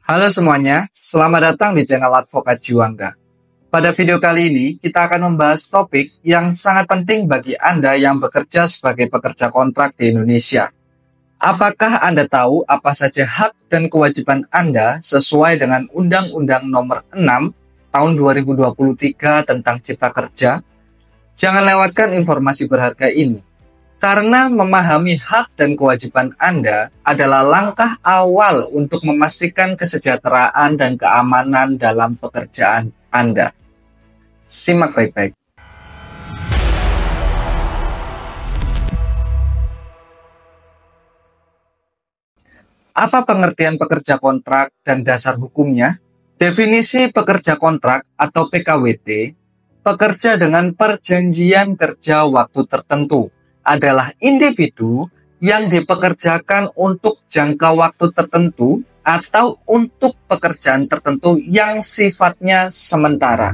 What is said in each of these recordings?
Halo semuanya, selamat datang di channel Advokat Juangga. Pada video kali ini, kita akan membahas topik yang sangat penting bagi Anda yang bekerja sebagai pekerja kontrak di Indonesia. Apakah Anda tahu apa saja hak dan kewajiban Anda sesuai dengan Undang-Undang Nomor 6 Tahun 2023 tentang Cipta Kerja? Jangan lewatkan informasi berharga ini. Karena memahami hak dan kewajiban Anda adalah langkah awal untuk memastikan kesejahteraan dan keamanan dalam pekerjaan Anda. Simak baik-baik. Apa pengertian pekerja kontrak dan dasar hukumnya? Definisi pekerja kontrak atau PKWT, pekerja dengan perjanjian kerja waktu tertentu, adalah individu yang dipekerjakan untuk jangka waktu tertentu atau untuk pekerjaan tertentu yang sifatnya sementara.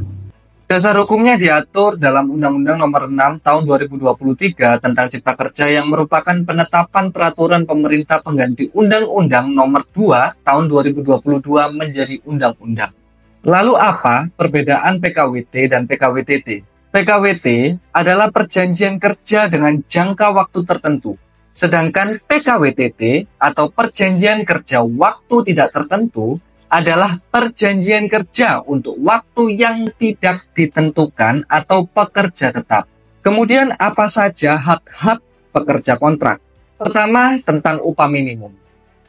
Dasar hukumnya diatur dalam Undang-Undang Nomor 6 Tahun 2023 tentang Cipta Kerja yang merupakan penetapan peraturan pemerintah pengganti Undang-Undang Nomor 2 Tahun 2022 menjadi undang-undang. Lalu apa perbedaan PKWT dan PKWTT? PKWT adalah perjanjian kerja dengan jangka waktu tertentu, sedangkan PKWTT atau perjanjian kerja waktu tidak tertentu adalah perjanjian kerja untuk waktu yang tidak ditentukan atau pekerja tetap. Kemudian apa saja hak-hak pekerja kontrak? Pertama, tentang upah minimum.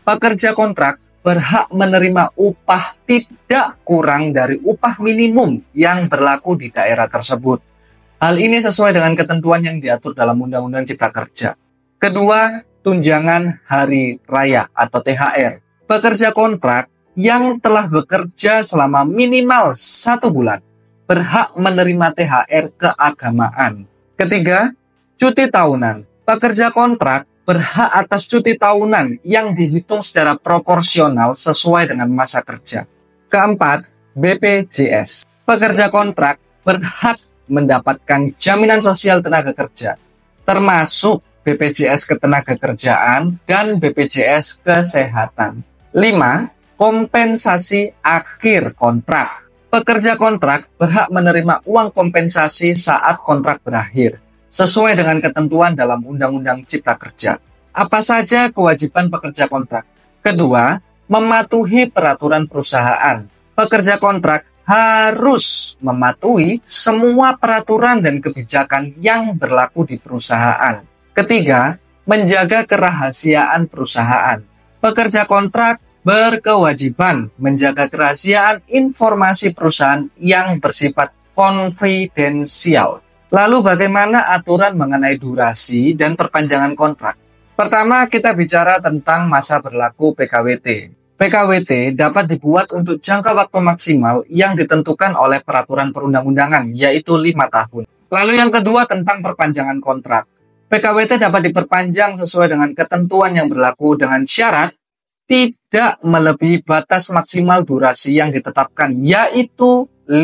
Pekerja kontrak berhak menerima upah tidak kurang dari upah minimum yang berlaku di daerah tersebut. Hal ini sesuai dengan ketentuan yang diatur dalam Undang-Undang Cipta Kerja. Kedua, tunjangan hari raya atau THR. Pekerja kontrak yang telah bekerja selama minimal 1 bulan berhak menerima THR keagamaan. Ketiga, cuti tahunan. Pekerja kontrak berhak atas cuti tahunan yang dihitung secara proporsional sesuai dengan masa kerja. Keempat, BPJS. Pekerja kontrak berhak mendapatkan jaminan sosial tenaga kerja, termasuk BPJS Ketenagakerjaan dan BPJS Kesehatan. 5. Kompensasi akhir kontrak. Pekerja kontrak berhak menerima uang kompensasi saat kontrak berakhir, sesuai dengan ketentuan dalam Undang-Undang Cipta Kerja. Apa saja kewajiban pekerja kontrak? Kedua, mematuhi peraturan perusahaan. Pekerja kontrak harus mematuhi semua peraturan dan kebijakan yang berlaku di perusahaan. Ketiga, menjaga kerahasiaan perusahaan. Pekerja kontrak berkewajiban menjaga kerahasiaan informasi perusahaan yang bersifat konfidensial. Lalu bagaimana aturan mengenai durasi dan perpanjangan kontrak? Pertama, kita bicara tentang masa berlaku PKWT. PKWT dapat dibuat untuk jangka waktu maksimal yang ditentukan oleh peraturan perundang-undangan, yaitu 5 tahun. Lalu yang kedua tentang perpanjangan kontrak. PKWT dapat diperpanjang sesuai dengan ketentuan yang berlaku dengan syarat tidak melebihi batas maksimal durasi yang ditetapkan, yaitu 5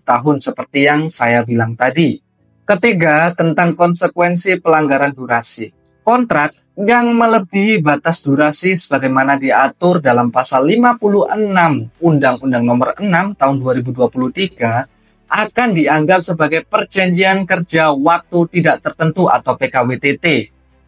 tahun seperti yang saya bilang tadi. Ketiga, tentang konsekuensi pelanggaran durasi. Kontrak yang melebihi batas durasi sebagaimana diatur dalam pasal 56 Undang-Undang Nomor 6 Tahun 2023 akan dianggap sebagai perjanjian kerja waktu tidak tertentu atau PKWTT.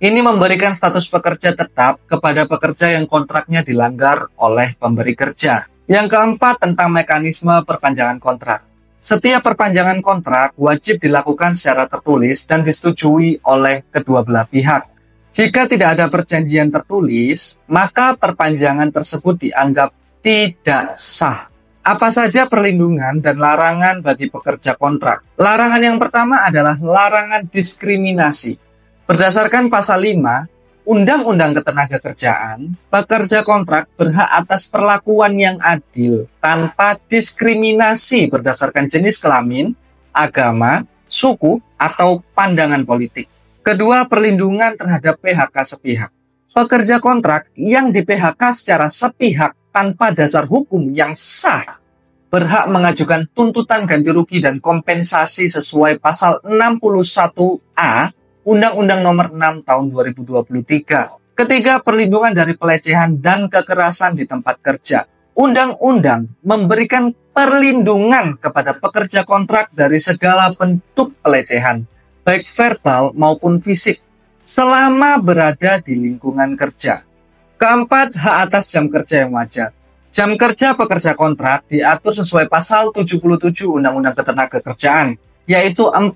Ini memberikan status pekerja tetap kepada pekerja yang kontraknya dilanggar oleh pemberi kerja. Yang keempat, tentang mekanisme perpanjangan kontrak. Setiap perpanjangan kontrak wajib dilakukan secara tertulis dan disetujui oleh kedua belah pihak. Jika tidak ada perjanjian tertulis, maka perpanjangan tersebut dianggap tidak sah. Apa saja perlindungan dan larangan bagi pekerja kontrak? Larangan yang pertama adalah larangan diskriminasi. Berdasarkan pasal 5 Undang-Undang Ketenagakerjaan, pekerja kontrak berhak atas perlakuan yang adil tanpa diskriminasi berdasarkan jenis kelamin, agama, suku, atau pandangan politik. Kedua, perlindungan terhadap PHK sepihak. Pekerja kontrak yang di PHK secara sepihak tanpa dasar hukum yang sah berhak mengajukan tuntutan ganti rugi dan kompensasi sesuai pasal 61A Undang-Undang Nomor 6 Tahun 2023. Ketiga, perlindungan dari pelecehan dan kekerasan di tempat kerja. Undang-undang memberikan perlindungan kepada pekerja kontrak dari segala bentuk pelecehan, baik verbal maupun fisik, selama berada di lingkungan kerja. Keempat, hak atas jam kerja yang wajar. Jam kerja pekerja kontrak diatur sesuai pasal 77 Undang-Undang Ketenagakerjaan, yaitu 40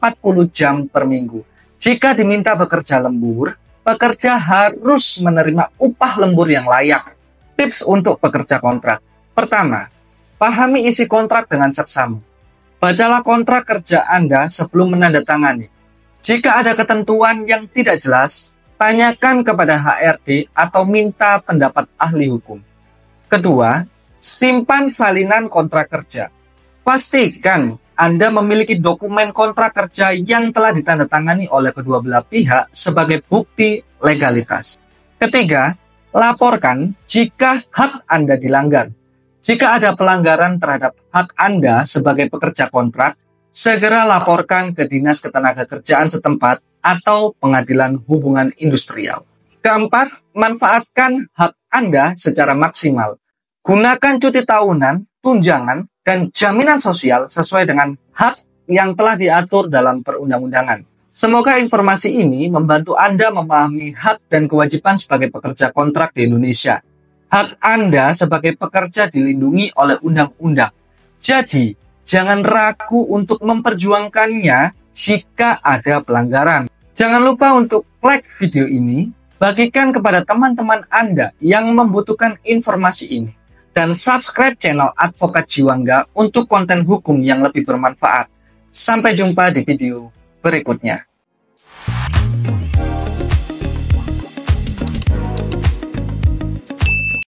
jam per minggu. Jika diminta bekerja lembur, pekerja harus menerima upah lembur yang layak. Tips untuk pekerja kontrak. Pertama, pahami isi kontrak dengan seksama. Bacalah kontrak kerja Anda sebelum menandatangani. Jika ada ketentuan yang tidak jelas, tanyakan kepada HRD atau minta pendapat ahli hukum. Kedua, simpan salinan kontrak kerja. Pastikan Anda memiliki dokumen kontrak kerja yang telah ditandatangani oleh kedua belah pihak sebagai bukti legalitas. Ketiga, laporkan jika hak Anda dilanggar. Jika ada pelanggaran terhadap hak Anda sebagai pekerja kontrak, segera laporkan ke Dinas Ketenagakerjaan setempat atau Pengadilan Hubungan Industrial. Keempat, manfaatkan hak Anda secara maksimal. Gunakan cuti tahunan, tunjangan, dan jaminan sosial sesuai dengan hak yang telah diatur dalam perundang-undangan. Semoga informasi ini membantu Anda memahami hak dan kewajiban sebagai pekerja kontrak di Indonesia. Hak Anda sebagai pekerja dilindungi oleh undang-undang. Jadi, jangan ragu untuk memperjuangkannya jika ada pelanggaran. Jangan lupa untuk like video ini, bagikan kepada teman-teman Anda yang membutuhkan informasi ini, dan subscribe channel Advokat Jiwangga untuk konten hukum yang lebih bermanfaat. Sampai jumpa di video berikutnya.